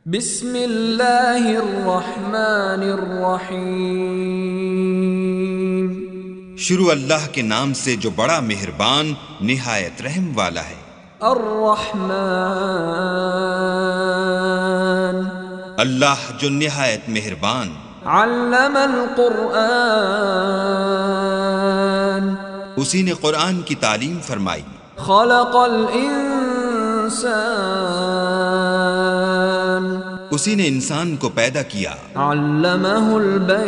بسم اللہ الرحمن الرحیم۔ شروع اللہ کے نام سے جو بڑا مہربان نہایت رحم والا ہے۔ الرحمن، اللہ جو نہایت مہربان، علم القرآن، اسی نے قرآن کی تعلیم فرمائی، خلق الانسان، اسی نے انسان کو پیدا کیا، علمہ البیان،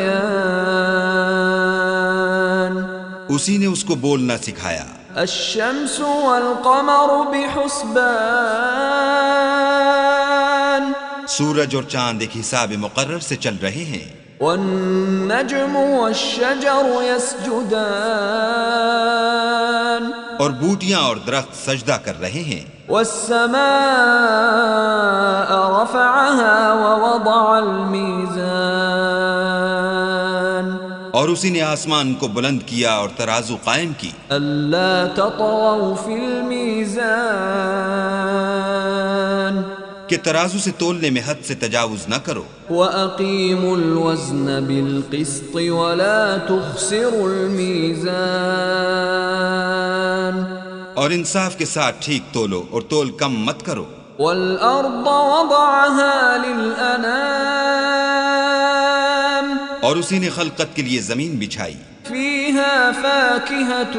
اسی نے اس کو بولنا سکھایا۔ الشمس والقمر بحسبان، سورج اور چاند ایک حساب مقرر سے چل رہے ہیں، والنجم والشجر يسجدان، اور بوٹیاں اور درخت سجدہ کر رہے ہیں۔ والسماء رفعها ووضع الميزان، اور اسی نے آسمان کو بلند کیا اور ترازو قائم کی، ألا تطغوا في الميزان، کہ ترازو سے تولنے میں حد سے تجاوز نہ کرو، وَأَقِيمُوا الْوَزْنَ بِالْقِسْطِ وَلَا تُخْسِرُوا الْمِيزَانَ، اور انصاف کے ساتھ ٹھیک تولو اور تول کم مت کرو۔ وَالْأَرْضَ وَضَعَهَا لِلْأَنَامِ، اور اسی نے خلقت کے لیے زمین بچھائی، فِيهَا فَاكِهَةٌ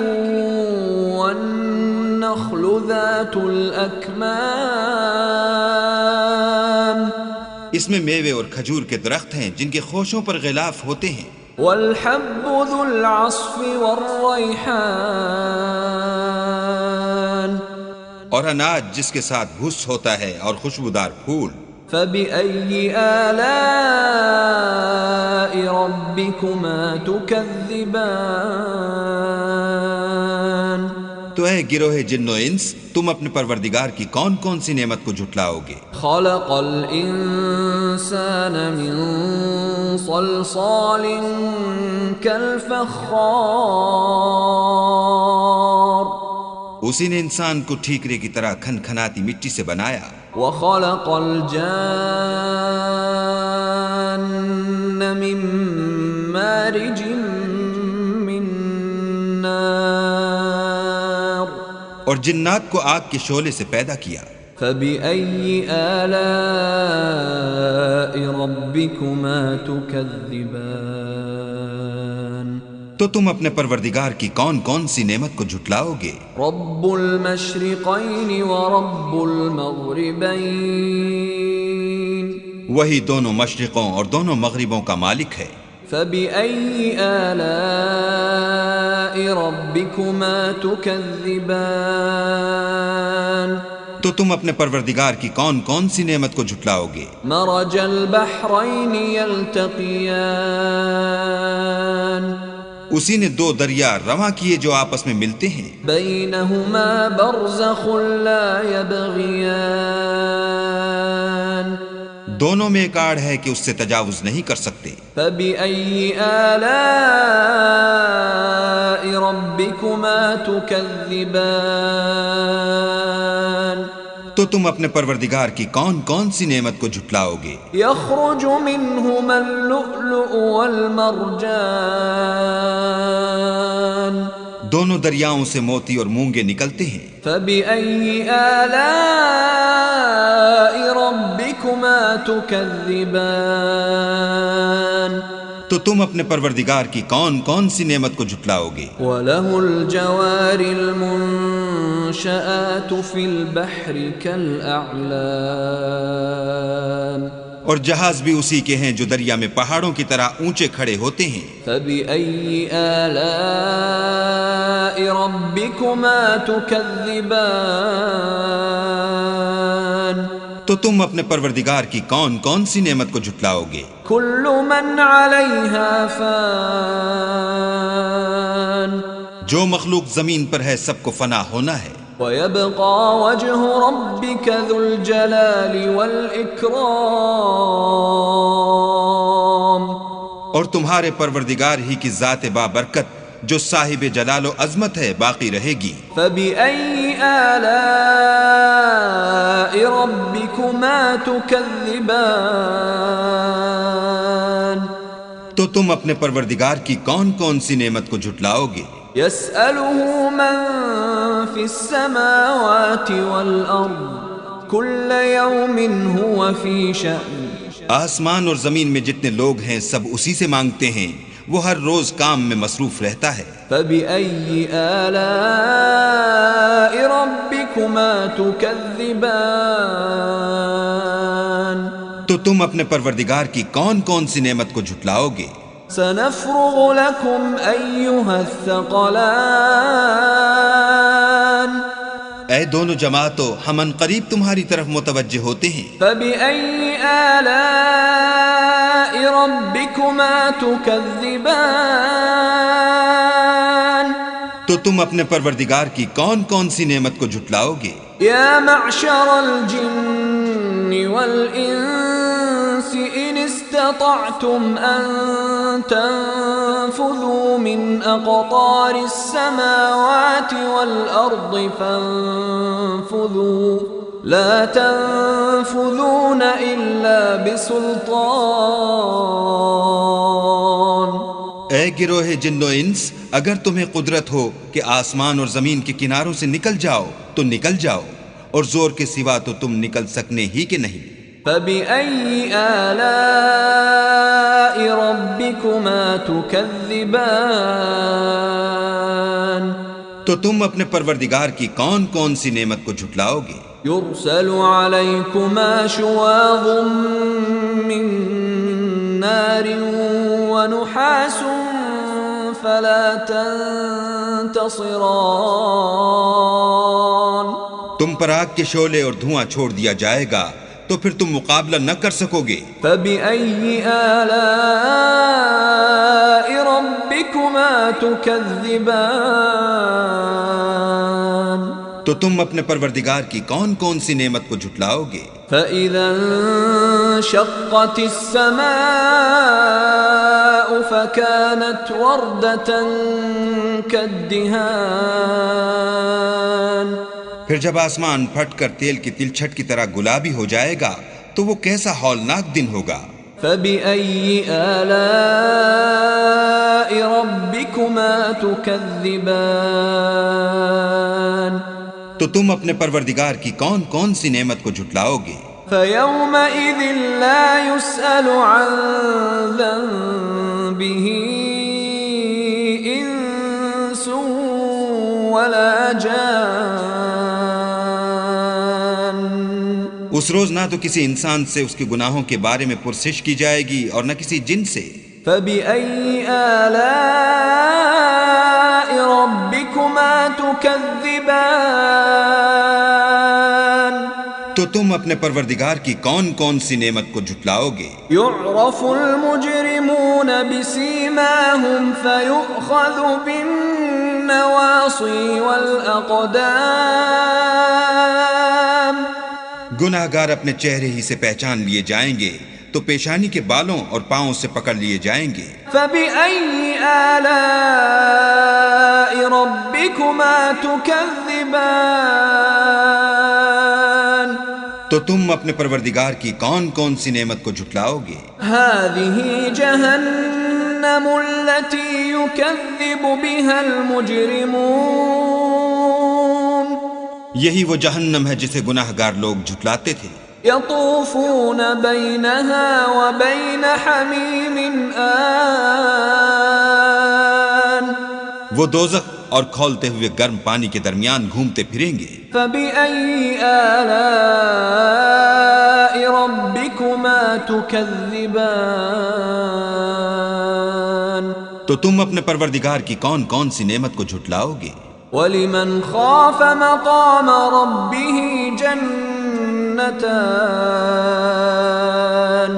وَالنَّخْلُ ذَاتُ الْأَكْمَامِ، اس میں میوے اور کھجور کے درخت ہیں جن کے خوشوں پر غلاف ہوتے ہیں، وَالْحَبُّ ذُو الْعَصْفِ وَالرَّيْحَانِ، اور اناج جس کے ساتھ بھس ہوتا ہے اور خوشبودار پھول۔ فَبِأَيِّ آلَاءِ رَبِّكُمَا تُكَذِّبَانِ، تو اے گروہ جن و انس، تم اپنے پروردگار کی کون کون سی نعمت کو جھٹلاؤ گے؟ خَلَقَ الْإِنسَانَ مِنْ صَلْصَالٍ كَالْفَخَّارِ، اسی نے انسان کو ٹھیکرے کی طرح کھنکھناتی مٹی سے بنایا، وَخَلَقَ الْجَانَّ مِنْ مَارِجٍ مِّن نَّارٍ، اور جنات کو آگ کے شعلے سے پیدا کیا۔ فَبِأَيِّ آلَاءِ رَبِّكُمَا تُكَذِّبَانِ، تو تم اپنے پروردگار کی کون کون سی نعمت کو جھٹلاؤ گے؟ رَبُّ الْمَشْرِقَيْنِ وَرَبُّ الْمَغْرِبَيْنِ، وہی دونوں مشرقوں اور دونوں مغربوں کا مالک ہے۔ فَبِأَيِّ آلَاءِ رَبِّكُمَا تُكَذِّبَانِ، تو تم اپنے پروردگار کی کون کون سی نعمت کو جھٹلاؤ گے؟ مَرَجَ الْبَحْرَيْنِ يَلْتَقِيَانِ، اسی نے دو دریا رواں کیے جو آپس میں ملتے ہیں، بَيْنَهُمَا بَرْزَخٌ لَا يَبْغِيَانِ، دونوں میں ایک آڑ ہے کہ اس سے تجاوز نہیں کر سکتے۔ فَبِأَيِّ آلَاءِ رَبِّكُمَا تُكَذِّبَانِ، تو تم اپنے پروردگار کی کون کون سی نعمت کو جھٹلاؤ گے؟ يَخْرُجُ مِنْهُمَا اللُّؤْلُؤُ وَالْمَرْجَانُ، دونوں دریاؤں سے موتی اور مونگے نکلتے ہیں۔ فَبِأَيِّ آلَاءِ رَبِّكُمَا تُكَذِّبَانِ، تو تم اپنے پروردگار کی کون کون سی نعمت کو جھٹلاؤ گے؟ وَلَهُ الْجَوَارِ الْمُنشَآتُ فِي الْبَحْرِ كَالْأَعْلَامِ، اور جہاز بھی اسی کے ہیں جو دریا میں پہاڑوں کی طرح اونچے کھڑے ہوتے ہیں۔ فَبِأَيِّ آلَاءِ رَبِّكُمَا تُكَذِّبَانِ، تو تم اپنے پروردگار کی کون کون سی نعمت کو جھٹلاؤ گے؟ كُلُّ مَنْ عَلَيْهَا فَانٍ، جو مخلوق زمین پر ہے سب کو فنا ہونا ہے، وَيَبْقَى وَجْهُ رَبِّكَ ذُو الْجَلَالِ وَالْإِكْرَامِ، اور تمہارے پروردگار ہی کی ذات بابرکت جو صاحب جلال و عظمت ہے باقی رہے گی۔ فبأي آلاء ربكما تكذبان تو تم اپنے پروردگار کی کون کون سی نعمت کو جھٹلاؤ گے؟ يسأله من في السماوات والأرض كل يوم هو في شأن آسمان اور زمین میں جتنے لوگ ہیں سب اسی سے مانگتے ہیں، وہ ہر روز کام میں مصروف رہتا ہے۔ فبأي آلاء ربكما تكذبان تو تم اپنے پروردگار کی کون کون سی نعمت کو جھٹلاؤ گے؟ سنفرغ لكم أيها الثقلان اے دونوں جماعتوں، ہم ان قریب تمہاری طرف متوجہ ہوتے ہیں۔ فبأي آلاء ربكما تكذبان تو تم اپنے پروردگار کی کون کون سی نعمت کو جھٹلاؤ گے؟ يا معشر الجن والإنس إن استطعتم أن تنفذوا من أقطار السماوات والأرض فانفذوا لا تنفذون إلا بسلطان۔ اے گروہ جن و انس، اگر تمہیں قدرت ہو کہ آسمان اور زمین کے کناروں سے نکل جاؤ تو نکل جاؤ، اور زور کے سوا تو تم نکل سکنے ہی کہ نہیں۔ فبأي آلاء ربكما تكذبان تو تم اپنے پروردگار کی کون کون سی نعمت کو جھٹلاؤ گے؟ يرسل عليكما شواظ من نار ونحاس فلا تنتصران تم پر آگ کے شعلے اور دھواں چھوڑ دیا جائے گا تو پھر تم مقابلہ نہ کر سکو گے۔ فبأي آلاء ربكما تكذبان تو تم اپنے پروردگار کی کون کون سی نعمت کو جھٹلاؤ گے؟ فإذا انشقت السماء فكانت وردة كالدهان پھر جب آسمان پھٹ کر تیل کی تلچھٹ کی طرح گلابی ہو جائے گا تو وہ کیسا ہولناک دن ہوگا۔ فبأي آلاء ربكما تكذبان تو تم اپنے پروردگار کی کون کون سی نعمت کو جھٹلاؤ گے؟ فيومئذ لا يسأل عن ذنبه إنس ولا جان اس روز نہ تو کسی انسان سے اس کے گناہوں کے بارے میں پرسش کی جائے گی اور نہ کسی جن سے۔ فبأي آلاء ربكما تكذبان تو تم اپنے پروردگار کی کون کون سی نعمت کو جھٹلاؤ گے؟ يعرف المجرمون بسيماهم فيؤخذ بالنواصي والأقدام گناہ گار اپنے چہرے ہی سے پہچان لیے جائیں گے تو پیشانی کے بالوں اور پاؤں سے پکڑ لیے جائیں گے۔ فبأي آلاء ربكما تكذبان تو تم اپنے پروردگار کی کون کون سی نعمت کو جھٹلاؤ گے؟ هذه جهنم التي يكذب بها المجرمون یہی وہ جہنم ہے جسے گناہ گار لوگ جھٹلاتے تھے۔ يطوفون بينها وبين حميم آن وہ دوزخ اور کھولتے ہوئے گرم پانی کے درمیان گھومتے پھریں گے۔ فبأي آلاء ربكما تكذبان تو تم اپنے پروردگار کی کون کون سی نعمت کو جھٹلاؤ گے؟ ولمن خاف مقام ربه جنتان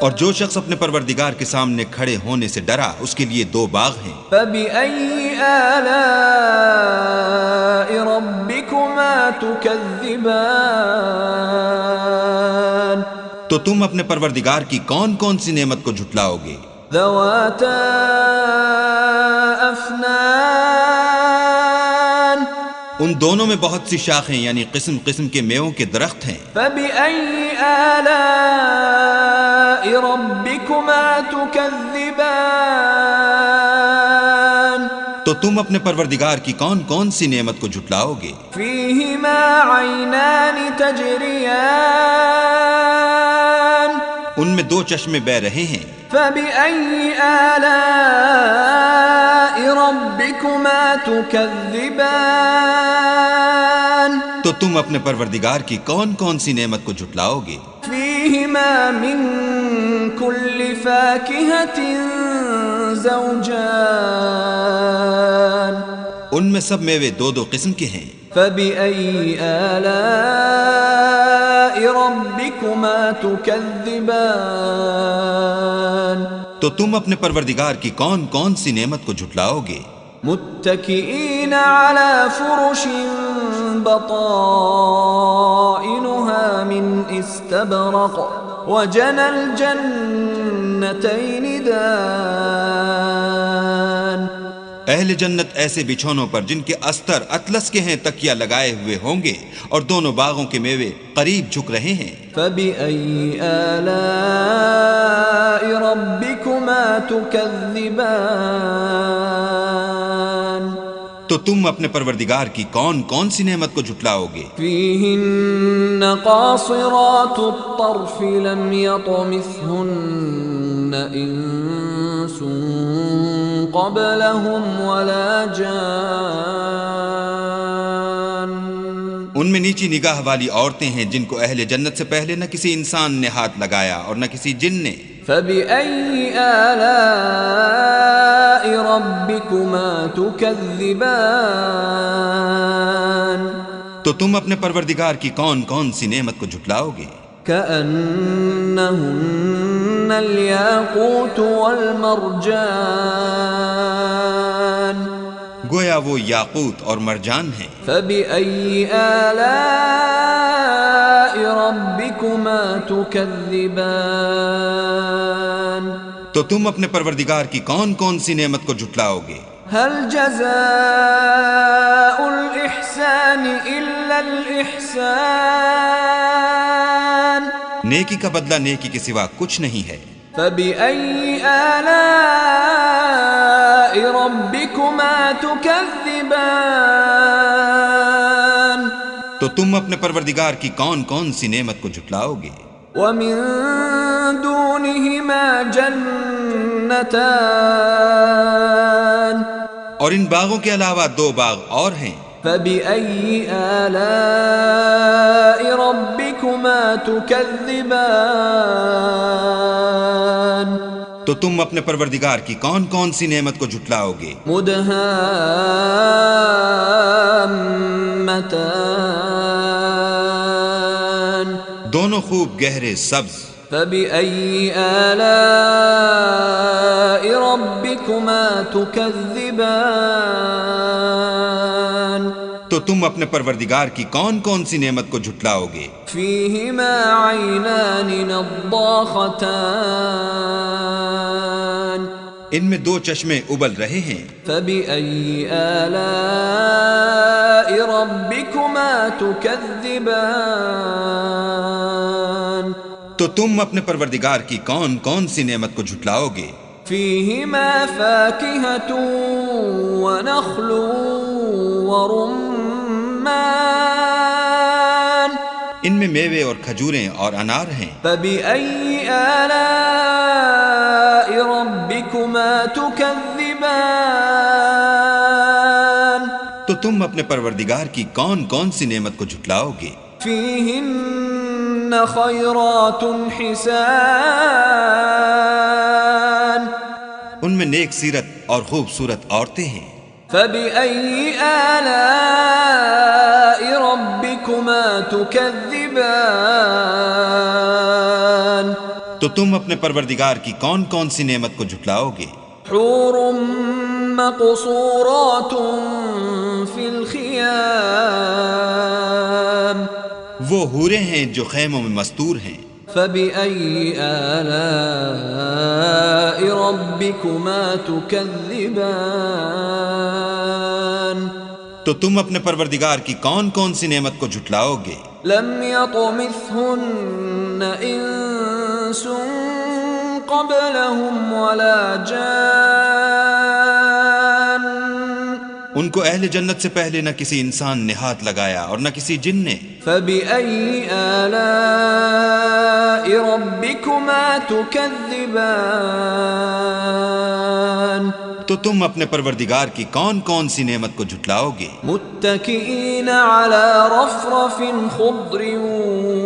اور جو شخص اپنے پروردگار کے سامنے کھڑے ہونے سے ڈرا اس کے لیے دو باغ ہیں۔ فبأي آلاء ربكما تكذبان تو تم اپنے پروردگار کی کون کون سی نعمت کو جھٹلاؤ گے؟ ذواتا أفنان ان دونوں میں بہت سی شاخیں یعنی قسم قسم کے میووں کے درخت ہیں. فبأي آلاء ربكما تكذبان تو تم اپنے پروردگار کی کون کون سی نعمت کو جھٹلاؤ گے؟ فيهما عينان تجريان ان میں دو چشمے بہہ رہے ہیں. فبأي آلاء ربكما تكذبان تو تم اپنے پروردگار کی کون کون سی نعمت کو جھٹلاؤ گے؟ فيهما من كل فاكهة زوجان ان میں سب میوے دو دو قسم کے ہیں. فبأي آلاء ربكما تكذبان تو تم اپنے پروردگار کی کون کون سی نعمت کو جھٹلاؤ گے؟ متكئين على فرش بطائنها من استبرق وجنى الجنتين دان اہل جنت ایسے بچھونوں پر جن کے استر اطلس کے ہیں تکیہ لگائے ہوئے ہوں گے اور دونوں باغوں کے میوے قریب جھک رہے ہیں. فبأي آلاء ربكما تكذبان تو تم اپنے پروردگار کی کون کون سی نعمت کو جھٹلاؤ گے؟ فيهن قاصرات الطرف لم يطمثهن إنس قبلهم ولا جان ان میں نیچی نگاہ والی عورتیں ہیں جن کو اہل جنت سے پہلے نہ کسی انسان نے ہاتھ لگایا اور نہ کسی جن نے. فبأي آلاء ربكما تكذبان تو تم اپنے پروردگار کی کون کون سی نعمت کو جھٹلاؤ گے؟ كأنهن الياقوت والمرجان گویا وہ یاقوت اور مرجان ہیں. فبأي آلاء ربكما تكذبان تو تم اپنے پروردگار کی کون کون سی نعمت کو جھٹلاؤ گے؟ هل جزاء الإحسان إلا الإحسان نیکی کا بدلہ نیکی کے سوا کچھ نہیں ہے. فبأي آلاء ربكما تكذبان تو تم اپنے پروردگار کی کون کون سی نعمت کو جھٹلاؤ گے؟ ومن دونهما جنتان اور ان باغوں کے علاوہ دو باغ اور ہیں. فبأي آلاء ربكما تكذبان تو تم اپنے پروردگار کی کون کون سی نعمت کو جھٹلاؤ گے؟ مدهامتان دونوں خوب گہرے سبز. فبأي آلاء ربكما تكذبان تو تم اپنے پروردگار کی کون کون سی نعمت کو جھٹلاؤ گے؟ فيهما عينان نضاختان ان میں دو چشمے ابل رہے ہیں. فبأي آلاء ربكما تكذبان تو تم اپنے پروردگار کی کون کون سی نعمت کو جھٹلاؤ گے؟ فيهما فاكهة ونخل ورمان ان میں میوے اور کھجوریں اور انار ہیں. فبأي آلاء ربكما تكذبان تو تم اپنے پروردگار کی کون کون سی نعمت کو جھٹلاؤ گے؟ فيهن خيرات حسان ان میں نیک سیرت اور خوبصورت عورتیں ہیں. فبأي آلاء ربكما تكذبان تو تم اپنے پروردگار کی کون کون سی نعمت کو جھٹلاؤ گے؟ حور مقصورات في الخيام وہ حوریں ہیں جو خیموں میں مستور ہیں. فبأي آلاء ربكما تكذبان تو تم اپنے پروردگار کی کون کون سی نعمت کو جھٹلاؤ گے؟ لم يطمثهن انس قبلهم ولا جان ان کو اہل جنت سے پہلے نہ کسی انسان نے ہاتھ لگایا اور نہ کسی جن نے۔ فبأي آلاء ربكما تكذبان تو تم اپنے پروردگار کی کون کون سی نعمت کو جھٹلاؤ گے؟ متكئين على رفرف خضر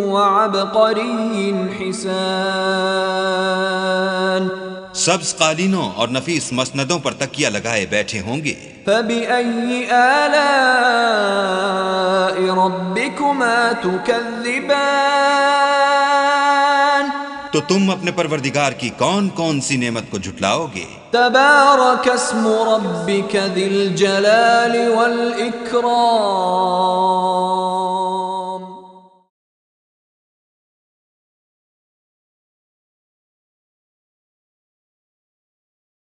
وعبقري حسان سبز قالینوں اور نفیس مسندوں پر تکیہ لگائے بیٹھے ہوں گے۔ فبأي آلاء ربكما تكذبان تو تم اپنے پروردگار کی کون کون سی نعمت کو جھٹلاؤ گے؟ تبارك اسم ربك ذي الجلال والإكرام